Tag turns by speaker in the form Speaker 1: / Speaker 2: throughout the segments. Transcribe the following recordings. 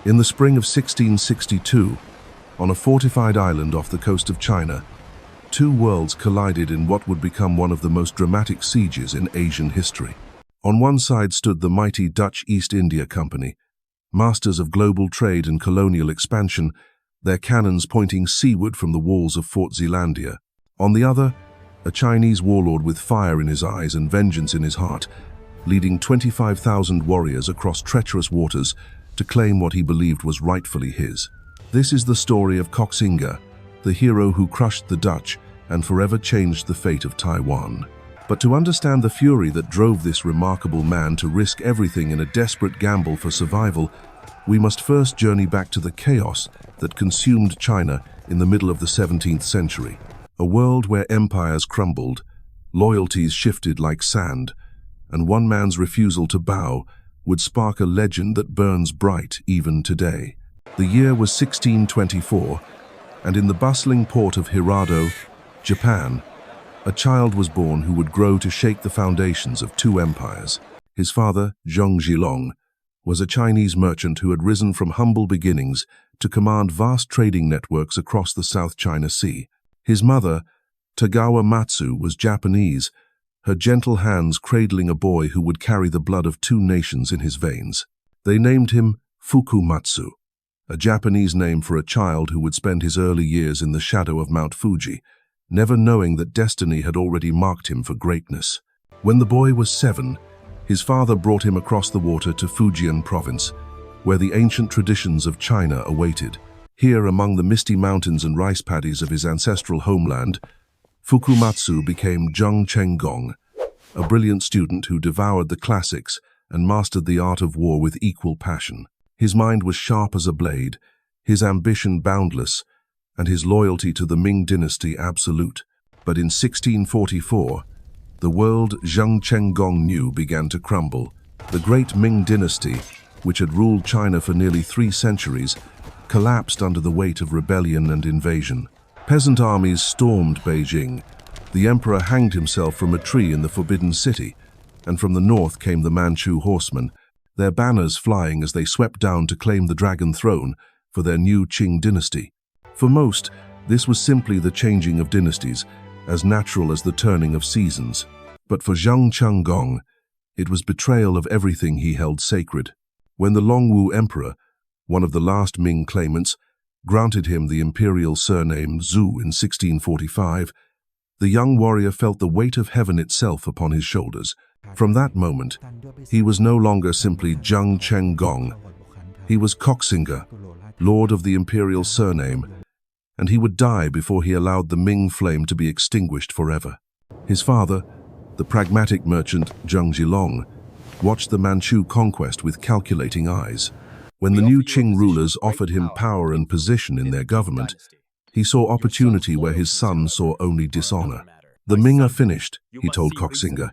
Speaker 1: In the spring of 1662, on a fortified island off the coast of China, two worlds collided in what would become one of the most dramatic sieges in Asian history. On one side stood the mighty Dutch East India Company, masters of global trade and colonial expansion, their cannons pointing seaward from the walls of Fort Zeelandia. On the other, a Chinese warlord with fire in his eyes and vengeance in his heart, leading 25,000 warriors across treacherous waters to claim what he believed was rightfully his. This is the story of Koxinga, the hero who crushed the Dutch and forever changed the fate of Taiwan. But to understand the fury that drove this remarkable man to risk everything in a desperate gamble for survival, we must first journey back to the chaos that consumed China in the middle of the 17th century. A world where empires crumbled, loyalties shifted like sand, and one man's refusal to bow would spark a legend that burns bright even today. The year was 1624, and in the bustling port of Hirado, Japan, a child was born who would grow to shake the foundations of two empires. His father, Zheng Chenggong, was a Chinese merchant who had risen from humble beginnings to command vast trading networks across the South China Sea. His mother, Tagawa Matsu, was Japanese, her gentle hands cradling a boy who would carry the blood of two nations in his veins. They named him Fukumatsu, a Japanese name for a child who would spend his early years in the shadow of Mount Fuji, never knowing that destiny had already marked him for greatness. When the boy was 7, his father brought him across the water to Fujian province, where the ancient traditions of China awaited. Here, among the misty mountains and rice paddies of his ancestral homeland, Fukumatsu became Zheng Chenggong, a brilliant student who devoured the classics and mastered the art of war with equal passion. His mind was sharp as a blade, his ambition boundless, and his loyalty to the Ming dynasty absolute. But in 1644, the world Zheng Chenggong knew began to crumble. The great Ming dynasty, which had ruled China for nearly 3 centuries, collapsed under the weight of rebellion and invasion. Peasant armies stormed Beijing. The emperor hanged himself from a tree in the Forbidden City, and from the north came the Manchu horsemen, their banners flying as they swept down to claim the Dragon Throne for their new Qing dynasty. For most, this was simply the changing of dynasties, as natural as the turning of seasons. But for Zheng Chenggong, it was betrayal of everything he held sacred. When the Longwu Emperor, one of the last Ming claimants, granted him the imperial surname Zhu in 1645, the young warrior felt the weight of heaven itself upon his shoulders. From that moment, he was no longer simply Zheng Chenggong. He was Koxinga, lord of the imperial surname, and he would die before he allowed the Ming flame to be extinguished forever. His father, the pragmatic merchant Zheng Zhilong, watched the Manchu conquest with calculating eyes. When the new Qing rulers offered him power and position in their government, he saw opportunity where his son saw only dishonor. "The Ming are finished," he told Koxinga.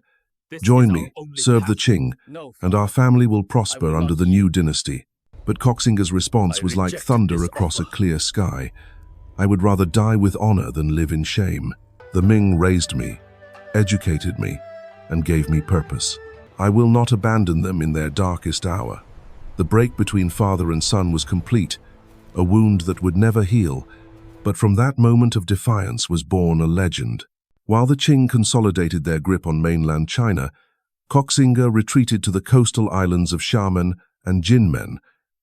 Speaker 1: "Join me, serve the Qing, and our family will prosper under the new dynasty." But Koxinga's response was like thunder across a clear sky. "I would rather die with honor than live in shame. The Ming raised me, educated me, and gave me purpose. I will not abandon them in their darkest hour." The break between father and son was complete, a wound that would never heal, but from that moment of defiance was born a legend. While the Qing consolidated their grip on mainland China, Koxinga retreated to the coastal islands of Xiamen and Kinmen,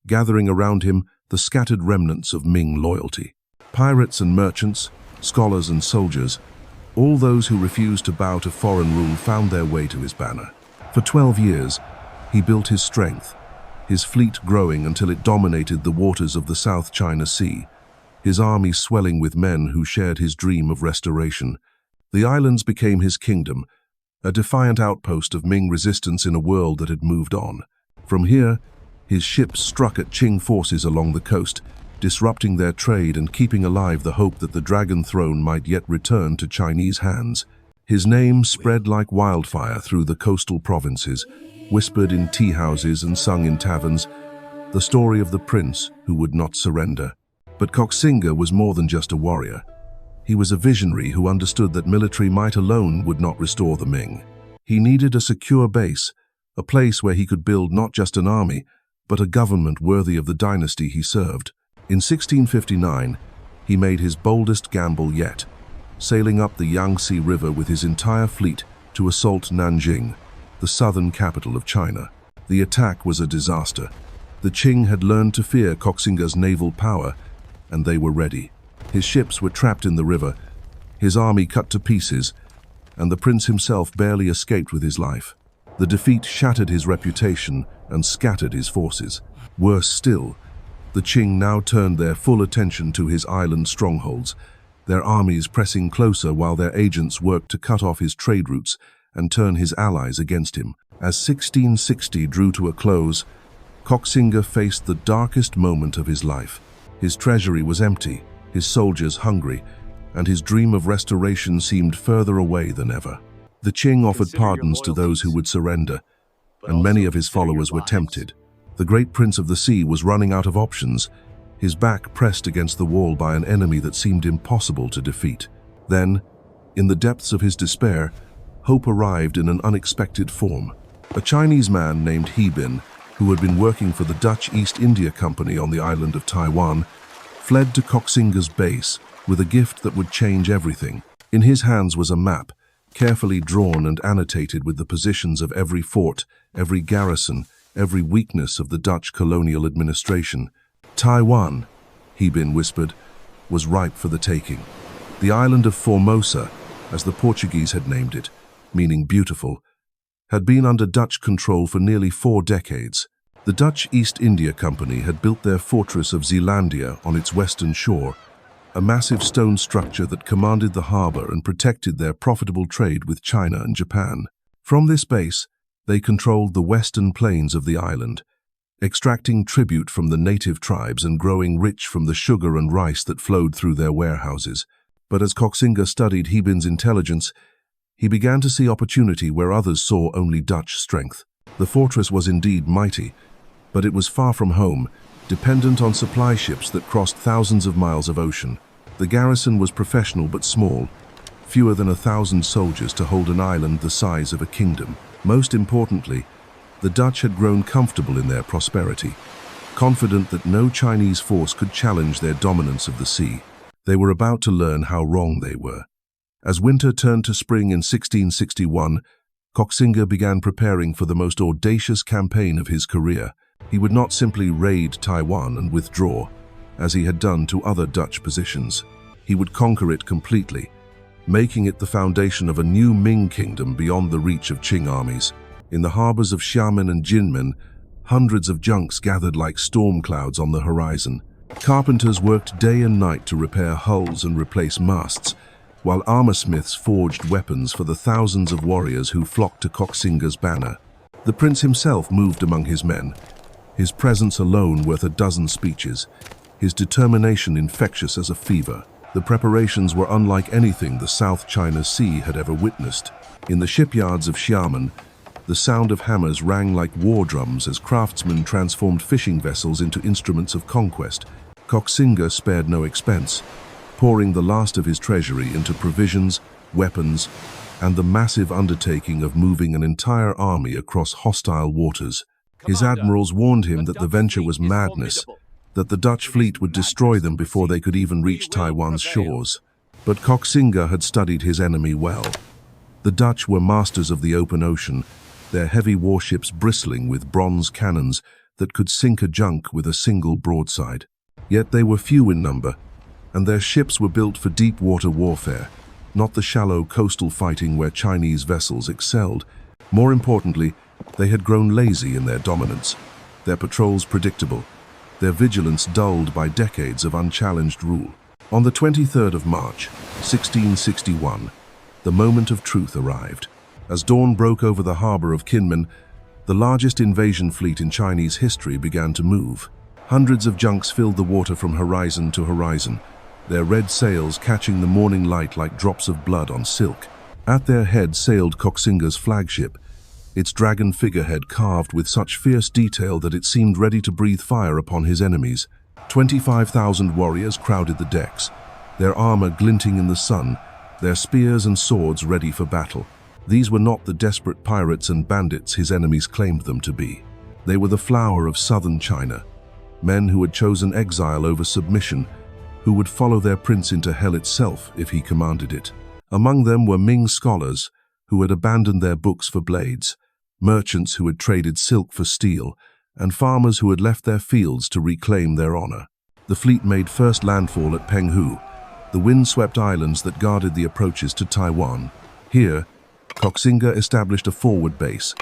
Speaker 1: gathering around him the scattered remnants of Ming loyalty. Pirates and merchants, scholars and soldiers, all those who refused to bow to foreign rule found their way to his banner. For 12 years, he built his strength, his fleet growing until it dominated the waters of the South China Sea, his army swelling with men who shared his dream of restoration. The islands became his kingdom, a defiant outpost of Ming resistance in a world that had moved on. From here, his ships struck at Qing forces along the coast, disrupting their trade and keeping alive the hope that the Dragon Throne might yet return to Chinese hands. His name spread like wildfire through the coastal provinces, whispered in tea houses and sung in taverns, the story of the prince who would not surrender. But Koxinga was more than just a warrior. He was a visionary who understood that military might alone would not restore the Ming. He needed a secure base, a place where he could build not just an army, but a government worthy of the dynasty he served. In 1659, he made his boldest gamble yet, sailing up the Yangtze River with his entire fleet to assault Nanjing, the southern capital of China. The attack was a disaster. The Qing had learned to fear Koxinga's naval power, and they were ready. His ships were trapped in the river, his army cut to pieces, and the prince himself barely escaped with his life. The defeat shattered his reputation and scattered his forces. Worse still, the Qing now turned their full attention to his island strongholds, their armies pressing closer while their agents worked to cut off his trade routes and turn his allies against him. As 1660 drew to a close, Koxinga faced the darkest moment of his life. His treasury was empty, his soldiers hungry, and his dream of restoration seemed further away than ever. The Qing offered pardons to those who would surrender, and many of his followers were tempted. The great prince of the sea was running out of options, his back pressed against the wall by an enemy that seemed impossible to defeat. Then, in the depths of his despair, hope arrived in an unexpected form. A Chinese man named He Bin, who had been working for the Dutch East India Company on the island of Taiwan, fled to Koxinga's base with a gift that would change everything. In his hands was a map, carefully drawn and annotated with the positions of every fort, every garrison, every weakness of the Dutch colonial administration. Taiwan, He Bin whispered, was ripe for the taking. The island of Formosa, as the Portuguese had named it, meaning beautiful, had been under Dutch control for nearly 4 decades. The Dutch East India Company had built their fortress of Zeelandia on its western shore, a massive stone structure that commanded the harbor and protected their profitable trade with China and Japan. From this base, they controlled the western plains of the island, extracting tribute from the native tribes and growing rich from the sugar and rice that flowed through their warehouses. But as Koxinga studied He Bin's intelligence, he began to see opportunity where others saw only Dutch strength. The fortress was indeed mighty, but it was far from home, dependent on supply ships that crossed thousands of miles of ocean. The garrison was professional but small, fewer than 1,000 soldiers to hold an island the size of a kingdom. Most importantly, the Dutch had grown comfortable in their prosperity, confident that no Chinese force could challenge their dominance of the sea. They were about to learn how wrong they were. As winter turned to spring in 1661, Koxinga began preparing for the most audacious campaign of his career. He would not simply raid Taiwan and withdraw, as he had done to other Dutch positions. He would conquer it completely, making it the foundation of a new Ming kingdom beyond the reach of Qing armies. In the harbors of Xiamen and Kinmen, hundreds of junks gathered like storm clouds on the horizon. Carpenters worked day and night to repair hulls and replace masts, while armorsmiths forged weapons for the thousands of warriors who flocked to Koxinga's banner. The prince himself moved among his men, his presence alone worth a dozen speeches, his determination infectious as a fever. The preparations were unlike anything the South China Sea had ever witnessed. In the shipyards of Xiamen, the sound of hammers rang like war drums as craftsmen transformed fishing vessels into instruments of conquest. Koxinga spared no expense, pouring the last of his treasury into provisions, weapons, and the massive undertaking of moving an entire army across hostile waters. His admirals warned him that the venture was madness, that the Dutch fleet would destroy them before they could even reach Taiwan's shores. But Koxinga had studied his enemy well. The Dutch were masters of the open ocean, their heavy warships bristling with bronze cannons that could sink a junk with a single broadside. Yet they were few in number, and their ships were built for deep-water warfare, not the shallow coastal fighting where Chinese vessels excelled. More importantly, they had grown lazy in their dominance, their patrols predictable, their vigilance dulled by decades of unchallenged rule. On the 23rd of March, 1661, the moment of truth arrived. As dawn broke over the harbor of Kinmen, the largest invasion fleet in Chinese history began to move. Hundreds of junks filled the water from horizon to horizon, their red sails catching the morning light like drops of blood on silk. At their head sailed Koxinga's flagship, its dragon figurehead carved with such fierce detail that it seemed ready to breathe fire upon his enemies. 25,000 warriors crowded the decks, their armor glinting in the sun, their spears and swords ready for battle. These were not the desperate pirates and bandits his enemies claimed them to be. They were the flower of southern China, men who had chosen exile over submission, who would follow their prince into hell itself if he commanded it. Among them were Ming scholars who had abandoned their books for blades, merchants who had traded silk for steel, and farmers who had left their fields to reclaim their honor. The fleet made first landfall at Penghu, the wind-swept islands that guarded the approaches to Taiwan. Here, Koxinga established a forward base,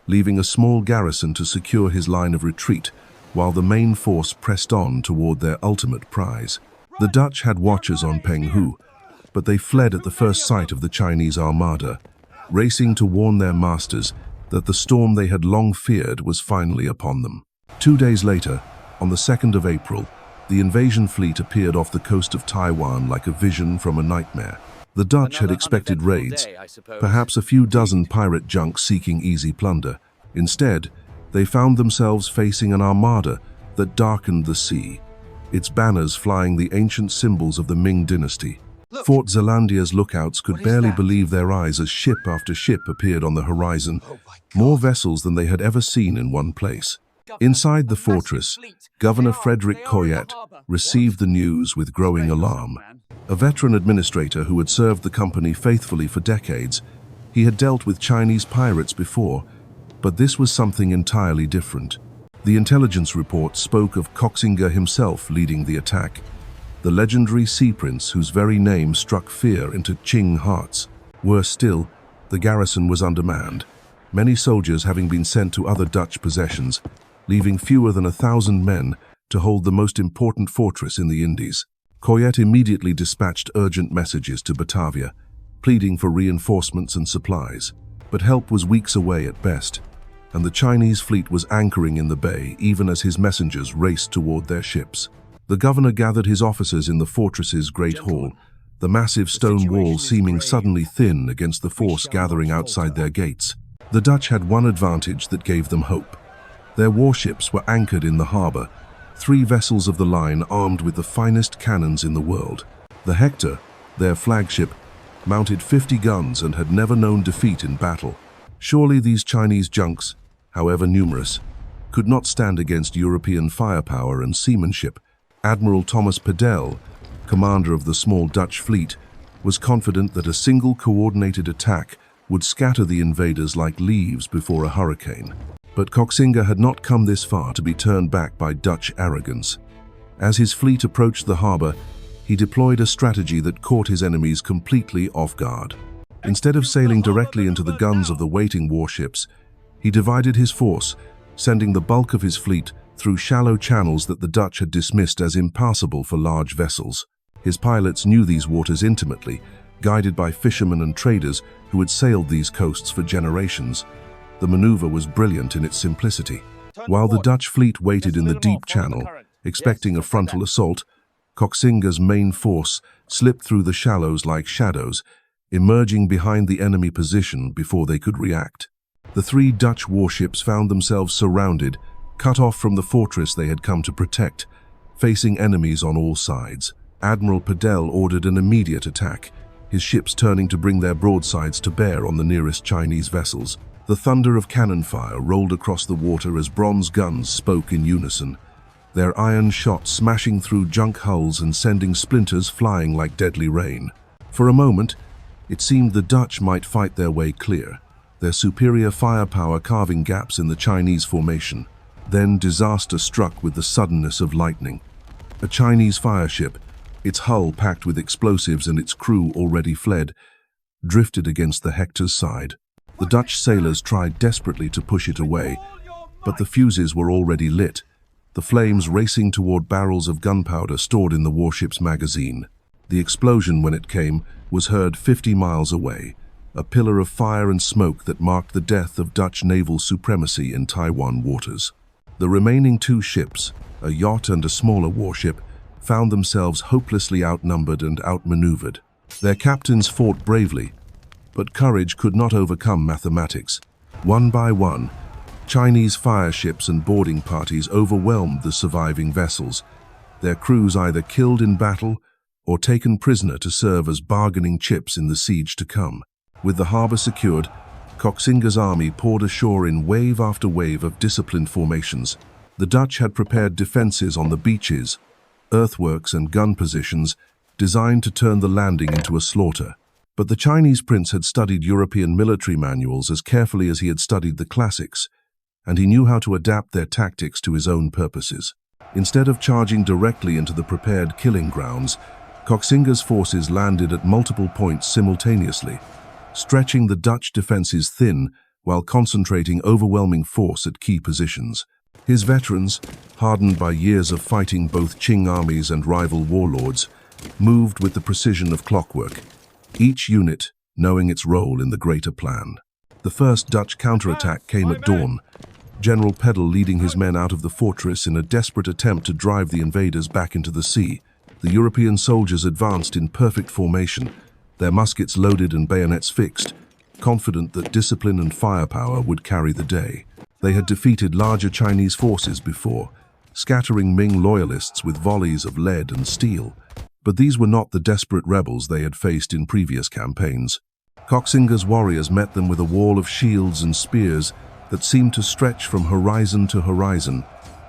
Speaker 1: leaving a small garrison to secure his line of retreat, while the main force pressed on toward their ultimate prize. The Dutch had watchers on Penghu, but they fled at the first sight of the Chinese armada, racing to warn their masters that the storm they had long feared was finally upon them. 2 days later, on the 2nd of April, the invasion fleet appeared off the coast of Taiwan like a vision from a nightmare. The Dutch had expected raids, perhaps a few dozen pirate junks seeking easy plunder. Instead, they found themselves facing an armada that darkened the sea, its banners flying the ancient symbols of the Ming dynasty. Fort Zeelandia's lookouts could barely believe their eyes as ship after ship appeared on the horizon, more vessels than they had ever seen in one place. Inside the fortress, Governor Frederick Coyette received the news with growing alarm. A veteran administrator who had served the company faithfully for decades, he had dealt with Chinese pirates before, but this was something entirely different. The intelligence report spoke of Koxinga himself leading the attack, the legendary sea prince whose very name struck fear into Qing hearts. Worse still, the garrison was undermanned, many soldiers having been sent to other Dutch possessions, leaving fewer than 1,000 men to hold the most important fortress in the Indies. Coyette immediately dispatched urgent messages to Batavia, pleading for reinforcements and supplies. But help was weeks away at best, and the Chinese fleet was anchoring in the bay even as his messengers raced toward their ships. The governor gathered his officers in the fortress's great hall, the massive stone wall seeming suddenly thin against the force gathering outside their gates. The Dutch had one advantage that gave them hope. Their warships were anchored in the harbor, 3 vessels of the line armed with the finest cannons in the world. The Hector, their flagship, mounted 50 guns and had never known defeat in battle. Surely these Chinese junks, however numerous, could not stand against European firepower and seamanship. Admiral Thomas Pedel, commander of the small Dutch fleet, was confident that a single coordinated attack would scatter the invaders like leaves before a hurricane. But Koxinga had not come this far to be turned back by Dutch arrogance. As his fleet approached the harbor, he deployed a strategy that caught his enemies completely off guard. Instead of sailing directly into the guns of the waiting warships, he divided his force, sending the bulk of his fleet through shallow channels that the Dutch had dismissed as impassable for large vessels. His pilots knew these waters intimately, guided by fishermen and traders who had sailed these coasts for generations. The maneuver was brilliant in its simplicity. While the Dutch fleet waited in the deep channel, expecting a frontal assault, Koxinga's main force slipped through the shallows like shadows, emerging behind the enemy position before they could react. The 3 Dutch warships found themselves surrounded, cut off from the fortress they had come to protect, facing enemies on all sides. Admiral Pedel ordered an immediate attack, his ships turning to bring their broadsides to bear on the nearest Chinese vessels. The thunder of cannon fire rolled across the water as bronze guns spoke in unison, their iron shot smashing through junk hulls and sending splinters flying like deadly rain. For a moment, it seemed the Dutch might fight their way clear, their superior firepower carving gaps in the Chinese formation. Then disaster struck with the suddenness of lightning. A Chinese fireship, its hull packed with explosives and its crew already fled, drifted against the Hector's side. The Dutch sailors tried desperately to push it away, but the fuses were already lit, the flames racing toward barrels of gunpowder stored in the warship's magazine. The explosion, when it came, was heard 50 miles away, a pillar of fire and smoke that marked the death of Dutch naval supremacy in Taiwan waters. The remaining 2 ships, a yacht and a smaller warship, found themselves hopelessly outnumbered and outmaneuvered. Their captains fought bravely, but courage could not overcome mathematics. One by one, Chinese fireships and boarding parties overwhelmed the surviving vessels, their crews either killed in battle or taken prisoner to serve as bargaining chips in the siege to come. With the harbor secured, Koxinga's army poured ashore in wave after wave of disciplined formations. The Dutch had prepared defenses on the beaches, earthworks and gun positions designed to turn the landing into a slaughter. But the Chinese prince had studied European military manuals as carefully as he had studied the classics, and he knew how to adapt their tactics to his own purposes. Instead of charging directly into the prepared killing grounds, Koxinga's forces landed at multiple points simultaneously, stretching the Dutch defenses thin while concentrating overwhelming force at key positions. His veterans, hardened by years of fighting both Qing armies and rival warlords, moved with the precision of clockwork, each unit knowing its role in the greater plan. The first Dutch counterattack came at dawn, General Pedel leading his men out of the fortress in a desperate attempt to drive the invaders back into the sea. The European soldiers advanced in perfect formation, their muskets loaded and bayonets fixed, confident that discipline and firepower would carry the day. They had defeated larger Chinese forces before, scattering Ming loyalists with volleys of lead and steel. But these were not the desperate rebels they had faced in previous campaigns. Koxinga's warriors met them with a wall of shields and spears that seemed to stretch from horizon to horizon,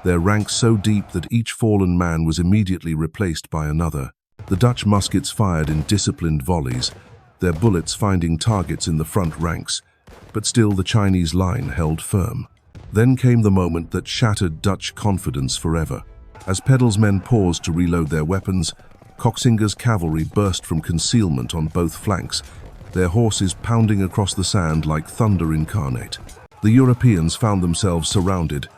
Speaker 1: their ranks so deep that each fallen man was immediately replaced by another. The Dutch muskets fired in disciplined volleys, their bullets finding targets in the front ranks, but still the Chinese line held firm. Then came the moment that shattered Dutch confidence forever. As Pedel's men paused to reload their weapons, Koxinga's cavalry burst from concealment on both flanks, their horses pounding across the sand like thunder incarnate. The Europeans found themselves surrounded,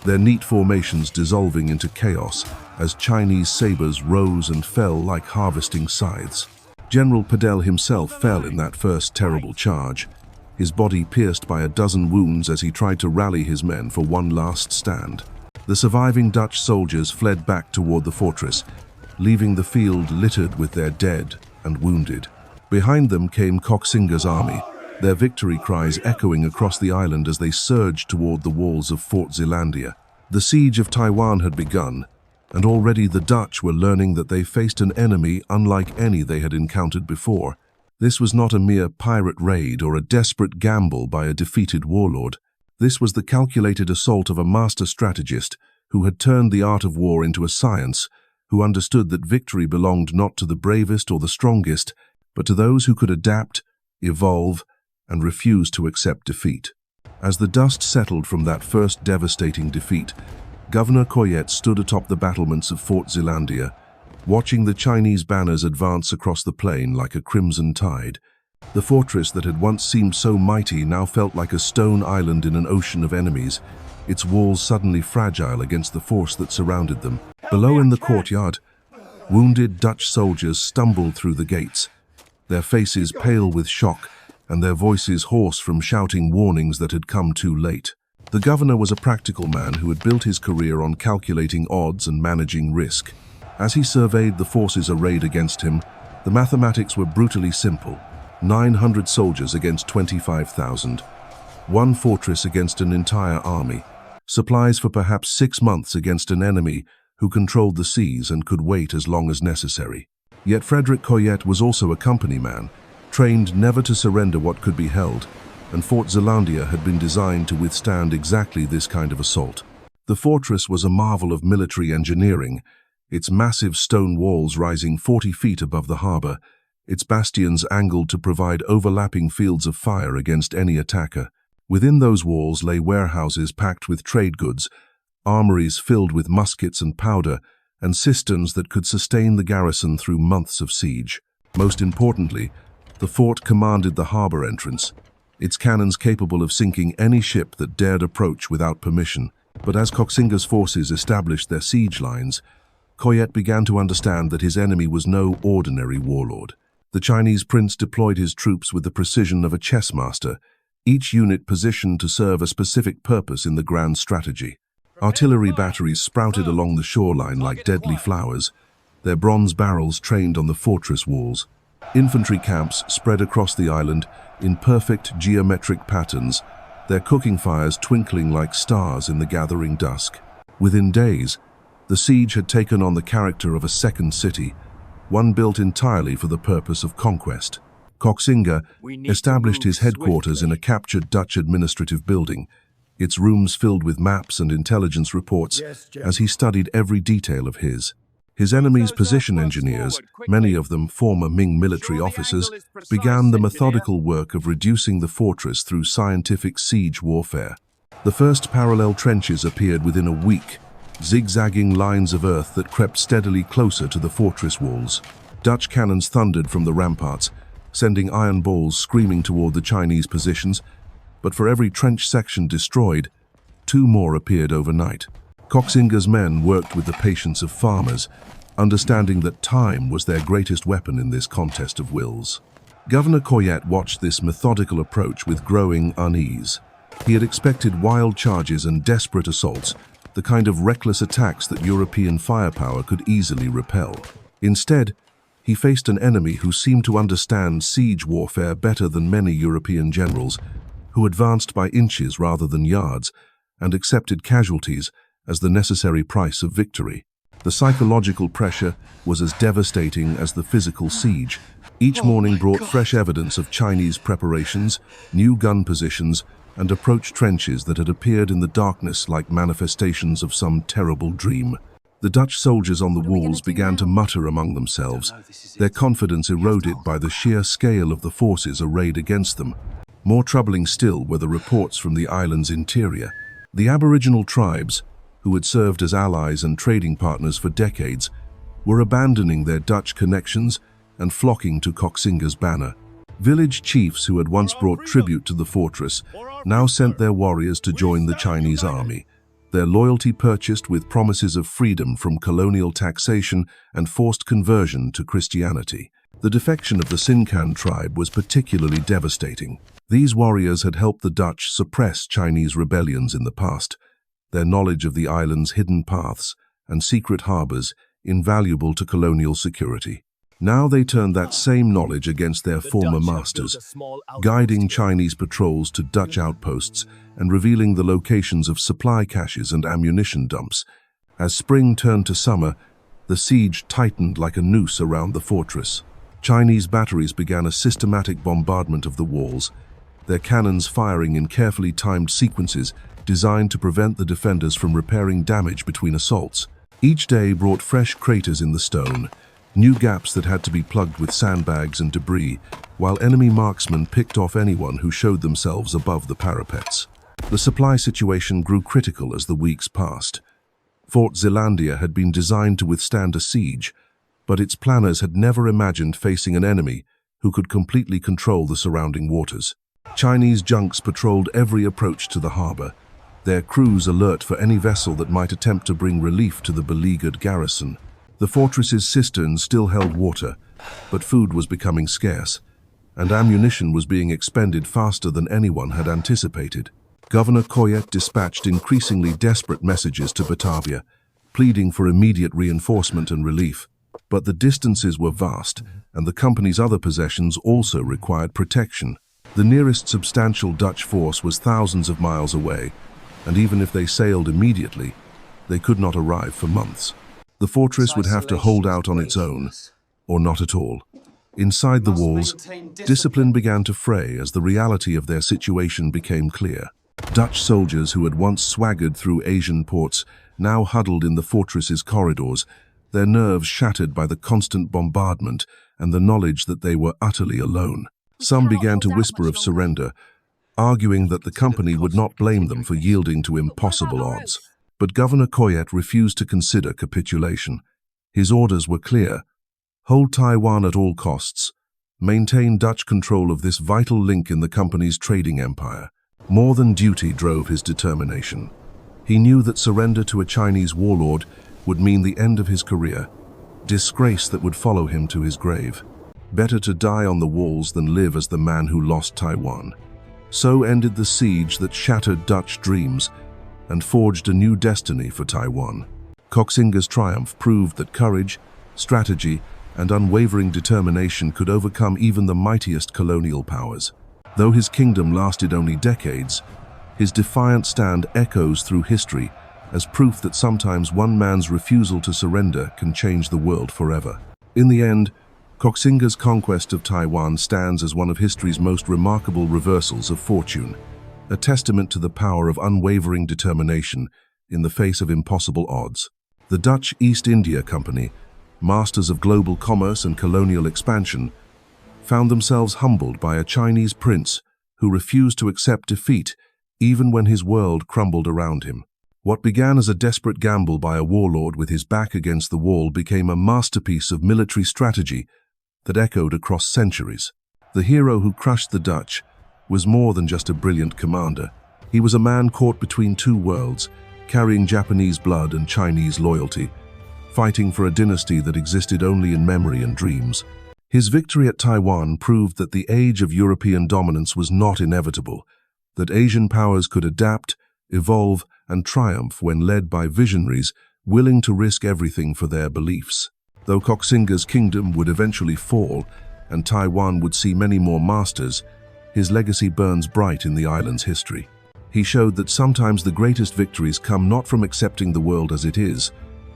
Speaker 1: their neat formations dissolving into chaos as Chinese sabers rose and fell like harvesting scythes. General Pedel himself fell in that first terrible charge, his body pierced by a dozen wounds as he tried to rally his men for one last stand. The surviving Dutch soldiers fled back toward the fortress, leaving the field littered with their dead and wounded. Behind them came Koxinga's army, their victory cries echoing across the island as they surged toward the walls of Fort Zeelandia. The siege of Taiwan had begun, and already the Dutch were learning that they faced an enemy unlike any they had encountered before. This was not a mere pirate raid or a desperate gamble by a defeated warlord. This was the calculated assault of a master strategist who had turned the art of war into a science, who understood that victory belonged not to the bravest or the strongest, but to those who could adapt, evolve, and refuse to accept defeat. As the dust settled from that first devastating defeat, Governor Coyette stood atop the battlements of Fort Zeelandia, watching the Chinese banners advance across the plain like a crimson tide. The fortress that had once seemed so mighty now felt like a stone island in an ocean of enemies, its walls suddenly fragile against the force that surrounded them. Below in the courtyard, wounded Dutch soldiers stumbled through the gates, their faces pale with shock and their voices hoarse from shouting warnings that had come too late. The governor was a practical man who had built his career on calculating odds and managing risk. As he surveyed the forces arrayed against him, the mathematics were brutally simple. 900 soldiers against 25,000. One fortress against an entire army. Supplies for perhaps 6 months against an enemy who controlled the seas and could wait as long as necessary. Yet Frederick Coyette was also a company man, trained never to surrender what could be held, and Fort Zeelandia had been designed to withstand exactly this kind of assault. The fortress was a marvel of military engineering, its massive stone walls rising 40 feet above the harbor, its bastions angled to provide overlapping fields of fire against any attacker. Within those walls lay warehouses packed with trade goods, armories filled with muskets and powder, and cisterns that could sustain the garrison through months of siege. Most importantly, the fort commanded the harbor entrance, its cannons capable of sinking any ship that dared approach without permission. But as Koxinga's forces established their siege lines, Coyette began to understand that his enemy was no ordinary warlord. The Chinese prince deployed his troops with the precision of a chess master, each unit positioned to serve a specific purpose in the grand strategy. Artillery batteries sprouted along the shoreline like deadly flowers, their bronze barrels trained on the fortress walls. Infantry camps spread across the island in perfect geometric patterns, their cooking fires twinkling like stars in the gathering dusk. Within days, the siege had taken on the character of a second city, one built entirely for the purpose of conquest. Koxinga established his headquarters in a captured Dutch administrative building, its rooms filled with maps and intelligence reports as he studied every detail of his. His enemy's position engineers, many of them former Ming military officers, began the methodical work of reducing the fortress through scientific siege warfare. The first parallel trenches appeared within a week, zigzagging lines of earth that crept steadily closer to the fortress walls. Dutch cannons thundered from the ramparts, sending iron balls screaming toward the Chinese positions, but for every trench section destroyed, 2 more appeared overnight. Koxinga's men worked with the patience of farmers, understanding that time was their greatest weapon in this contest of wills. Governor Coyette watched this methodical approach with growing unease. He had expected wild charges and desperate assaults, the kind of reckless attacks that European firepower could easily repel. Instead, he faced an enemy who seemed to understand siege warfare better than many European generals, who advanced by inches rather than yards and accepted casualties as the necessary price of victory. The psychological pressure was as devastating as the physical siege. Each morning brought fresh evidence of Chinese preparations, new gun positions, and approach trenches that had appeared in the darkness like manifestations of some terrible dream. The Dutch soldiers on the walls began to mutter among themselves, their confidence eroded by the sheer scale of the forces arrayed against them. More troubling still were the reports from the island's interior. The Aboriginal tribes, who had served as allies and trading partners for decades, were abandoning their Dutch connections and flocking to Koxinga's banner. Village chiefs who had once brought tribute to the fortress now sent their warriors to join the Chinese army, their loyalty purchased with promises of freedom from colonial taxation and forced conversion to Christianity. The defection of the Sincan tribe was particularly devastating. These warriors had helped the Dutch suppress Chinese rebellions in the past, their knowledge of the island's hidden paths and secret harbors invaluable to colonial security. Now they turned that same knowledge against their former masters, guiding Chinese patrols to Dutch outposts and revealing the locations of supply caches and ammunition dumps. As spring turned to summer, the siege tightened like a noose around the fortress. Chinese batteries began a systematic bombardment of the walls, their cannons firing in carefully timed sequences designed to prevent the defenders from repairing damage between assaults. Each day brought fresh craters in the stone, new gaps that had to be plugged with sandbags and debris, while enemy marksmen picked off anyone who showed themselves above the parapets. The supply situation grew critical as the weeks passed. Fort Zeelandia had been designed to withstand a siege, but its planners had never imagined facing an enemy who could completely control the surrounding waters. Chinese junks patrolled every approach to the harbor, their crews alert for any vessel that might attempt to bring relief to the beleaguered garrison. The fortress's cisterns still held water, but food was becoming scarce, and ammunition was being expended faster than anyone had anticipated. Governor Coyette dispatched increasingly desperate messages to Batavia, pleading for immediate reinforcement and relief. But the distances were vast, and the company's other possessions also required protection. The nearest substantial Dutch force was thousands of miles away, and even if they sailed immediately, they could not arrive for months. The fortress would have to hold out on its own, or not at all. Inside the walls, discipline began to fray as the reality of their situation became clear. Dutch soldiers who had once swaggered through Asian ports now huddled in the fortress's corridors, their nerves shattered by the constant bombardment and the knowledge that they were utterly alone. Some began to whisper of surrender, arguing that the company would not blame them for yielding to impossible odds. But Governor Coyette refused to consider capitulation. His orders were clear: hold Taiwan at all costs, maintain Dutch control of this vital link in the company's trading empire. More than duty drove his determination. He knew that surrender to a Chinese warlord would mean the end of his career, disgrace that would follow him to his grave. Better to die on the walls than live as the man who lost Taiwan. So ended the siege that shattered Dutch dreams and forged a new destiny for Taiwan. Koxinga's triumph proved that courage, strategy, and unwavering determination could overcome even the mightiest colonial powers. Though his kingdom lasted only decades, his defiant stand echoes through history as proof that sometimes one man's refusal to surrender can change the world forever. In the end, Koxinga's conquest of Taiwan stands as one of history's most remarkable reversals of fortune, a testament to the power of unwavering determination in the face of impossible odds. The Dutch East India Company, masters of global commerce and colonial expansion, found themselves humbled by a Chinese prince who refused to accept defeat even when his world crumbled around him. What began as a desperate gamble by a warlord with his back against the wall became a masterpiece of military strategy that echoed across centuries. The hero who crushed the Dutch was more than just a brilliant commander. He was a man caught between two worlds, carrying Japanese blood and Chinese loyalty, fighting for a dynasty that existed only in memory and dreams. His victory at Taiwan proved that the age of European dominance was not inevitable, that Asian powers could adapt, evolve, and triumph when led by visionaries willing to risk everything for their beliefs. Though Koxinga's kingdom would eventually fall and Taiwan would see many more masters, his legacy burns bright in the island's history. He showed that sometimes the greatest victories come not from accepting the world as it is,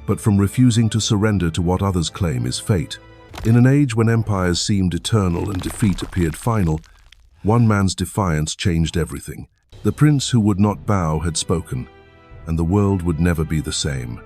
Speaker 1: but from refusing to surrender to what others claim is fate. In an age when empires seemed eternal and defeat appeared final, one man's defiance changed everything. The prince who would not bow had spoken, and the world would never be the same.